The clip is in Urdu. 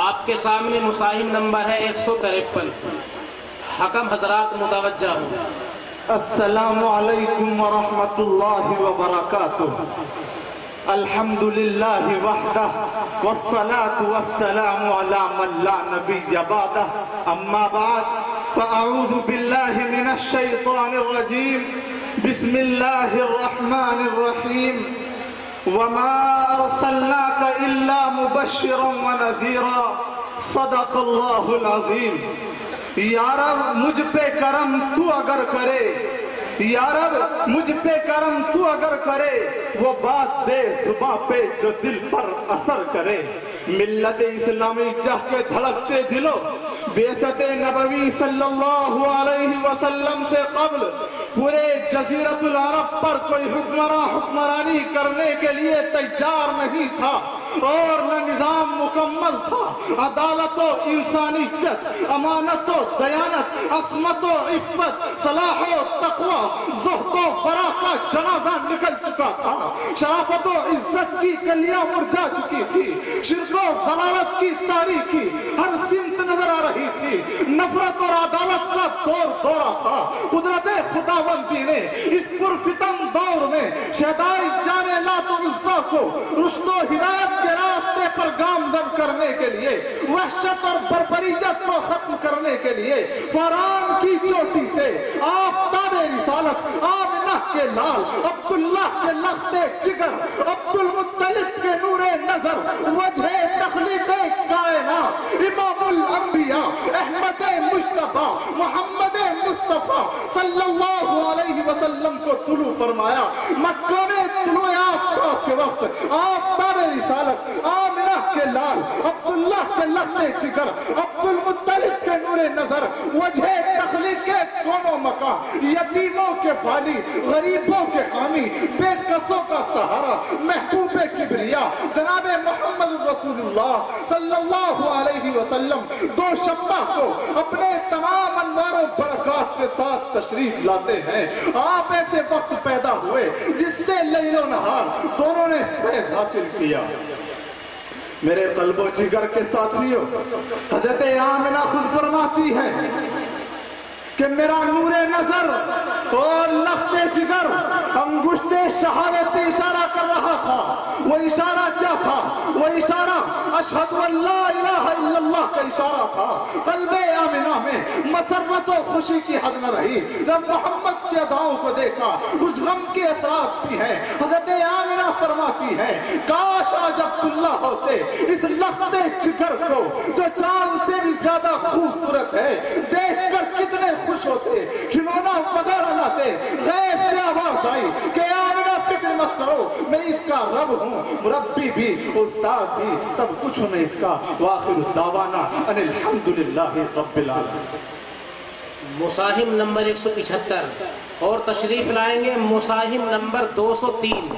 آپ کے سامنے مصاحف نمبر ہے 153. حکم حضرات متوجہ ہوں. السلام علیکم ورحمۃ اللہ وبرکاتہ. الحمد للہ وحدہ والصلاة والسلام علی من لا نبی بعدہ. اما بعد فاعوذ باللہ من الشیطان الرجیم. بسم اللہ الرحمن الرحیم. وما ارسلناک الا مبشرا ونذیرا. صدق اللہ العظیم. یا رب مجھ پہ کرم تو اگر کرے، یا رب مجھ پہ کرم تو اگر کرے، وہ بات دے زباں پہ جو دل پر اثر کرے. ملت اسلامی کہہ کے دھڑکتے دلوں، بعثت نبوی صلی اللہ علیہ وسلم سے قبل پورے جزیرت العرب پر کوئی حکمراں حکمرانی کرنے کے لیے تیار نہیں تھا، اور نہ نظام مکمل تھا. عدالت و انسانیت، امانت و دیانت، عصمت و عفت، صلاح و تقوی، زہد و ورع کا جنازہ نکل چکا تھا. شرافت و عزت کی کلیاں مرجھا چکی تھی. شرک و ضلالت کی تاریکی ہر سمت نظر آ رہی تھی. نفرت اور عدالت کا دور دورہ تھا. قدرت خداوندی نے اس پرفتن دور میں شہدائے جان لات و عزا کو رشد و ہدایت کے راستے پر گامزن کرنے کے لیے، وحشت اور بربریت کو ختم کرنے کے لیے، فاران کی چوٹی سے آفتاب رسالت آمنہ کے لال، عبداللہ کے لخت جگر، عبد المطلب کے نور نظر، وجہ تخلیق کائنات، امام الانبیاء احمد مصطفیٰ محمد مصطفیٰ صلی اللہ علیہ وسلم کو طلوع فرمایا. مکہ میں طلوع آفتاب کے وقت آفتاب رسالت آمنہ کے لال، عبداللہ کے لخت جگر، عبد المطلب کے نور نظر، وجہ تخلیق کے کونوں مکان، یتیموں کے فالی، غریبوں کے حامی، بے کسوں کا سہارا، محبوب کبریا جناب محمد رسول اللہ صلی اللہ علیہ وسلم دوشنبہ کو اپنے تمام انوار و برکات کے ساتھ تشریف لاتے ہیں. آپ ایسے وقت پیدا ہوئے جس سے لیل و نہار دونوں نے فیض حاصل کیا. میرے قلب و جگر کے ساتھیوں، حضرت آمنہ خود فرماتی ہے کہ میرا نور نظر اور لخت جگر انگشت شہادت سے اشارہ کر رہا تھا. وہ اشارہ کیا تھا؟ وہ اشارہ اشہد ان لا الہ الا اللہ کا اشارہ تھا. قلب آمنہ میں مسرت و خوشی کی حد نہ رہی جب محمد کی اداؤں کو دیکھا. کچھ غم کے اثرات بھی ہیں. حضرت آمنہ فرماتی ہے کاش آج عبداللہ ہوتے اس لخت جگر کو جو چاند سے بھی زیادہ خوبصورت ہے دیکھ کر کتنے خوش ہوتے، کھلونا وغیرہ لاتے. غیب سے آواز آئی کہ آمنہ فکر مت کرو، میں اس کا رب ہوں، مربی بھی، استاد بھی، سب کچھ ہوں میں اس کا. وآخر دعوانا ان الحمدللہ رب العالمین. مصاحف نمبر 175 اور تشریف لائیں گے مصاحف نمبر 203.